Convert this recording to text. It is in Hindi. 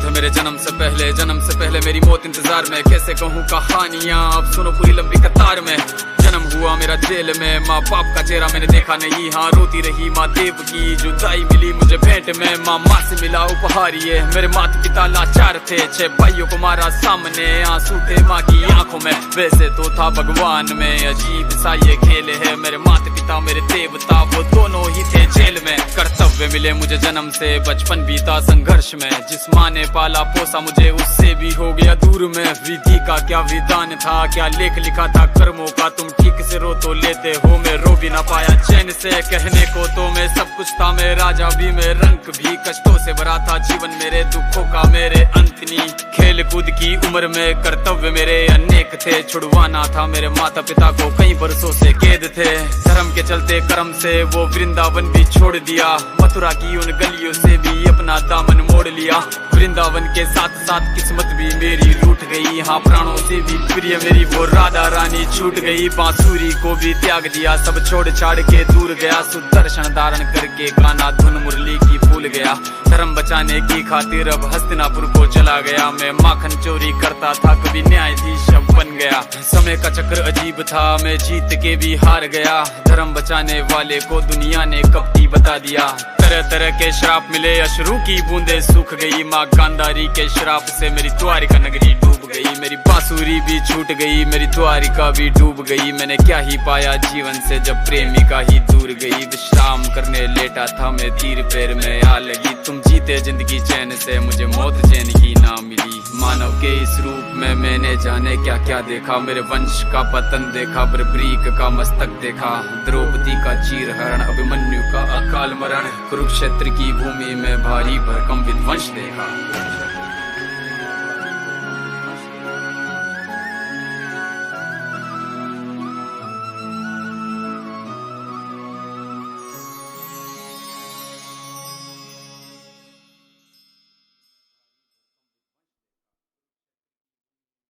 है मेरे जन्म से पहले मेरी मौत इंतजार में। कैसे कहूँ कहानियाँ, अब सुनो पूरी लंबी कतार में। जन्म हुआ मेरा जेल में, माँ बाप का चेहरा मैंने देखा नहीं। हाँ रोती रही माँ देव की, जुदाई मिली मुझे भेंट में। माँ से मिला उपहार ये, मेरे माता पिता लाचार थे। 6 भाइयों को मारा सामने, आंसू थे माँ की आंखों में। वैसे तो था भगवान में, अजीब सा ये खेल है। मेरे माता पिता मेरे देवता, वो दोनों ही थे जेल में। कर्तव्य मिले मुझे जन्म से, बचपन बीता संघर्ष में। जिस माँ ने पाला पोसा मुझे, उससे भी हो गया दूर में। विधि का क्या विधान था, क्या लेख लिखा था कर्मों का। तुम ठीक से रो तो लेते हो, मैं रो भी ना पाया चैन से। कहने को तो मैं सब कुछ था, मैं राजा भी, मैं रंग भी। कष्टों से भरा था जीवन मेरे, दुखों का मेरे अंत नहीं। खेल कूद की उम्र में कर्तव्य मेरे अनेक थे। छुड़वाना था मेरे माता पिता को, कई बरसों से कैद थे। धर्म के चलते कर्म से वो वृंदावन भी छोड़ दिया। मथुरा की उन गलियों से भी अपना दामन मोड़ लिया। वृंदावन के साथ साथ किस्मत भी मेरी रूठ गई। हाँ प्राणों से भी प्रिय मेरी वो राधा रानी छूट गई। बांसुरी को भी त्याग दिया, सब छोड़ छाड़ के दूर गया। सुदर्शन धारण करके गाना धुन मुरली की भूल गया। धर्म बचाने की खातिर अब हस्तिनापुर को चला गया। मैं माखन चोरी करता था, कभी न्यायाधीश अब बन गया। समय का चक्र अजीब था, मैं जीत के भी हार गया। धर्म बचाने वाले को दुनिया ने कपटी बता दिया। तरह तरह के श्राप मिले, अश्रु की बूंदे सूख गई। माँ गांधारी के श्राप से मेरी द्वारिका नगरी डूब गई। मेरी बांसुरी भी छूट गई, मेरी द्वारिका भी डूब गई। मैंने क्या ही पाया जीवन से, जब प्रेमिका ही दूर गई। विश्राम करने लेटा था मैं, तीर पैर में आ लगी। तुम जीते जिंदगी चैन से, मुझे मौत चैन की ना मिली। मानव के इस रूप में मैंने जाने क्या क्या देखा। मेरे वंश का पतन देखा, बर्बरीक का मस्तक देखा। द्रौपदी का चीरहरण, अभिमन्यु का अकाल मरण। कुरुक्षेत्र की भूमि में भारी भरकम विध्वंस देखा।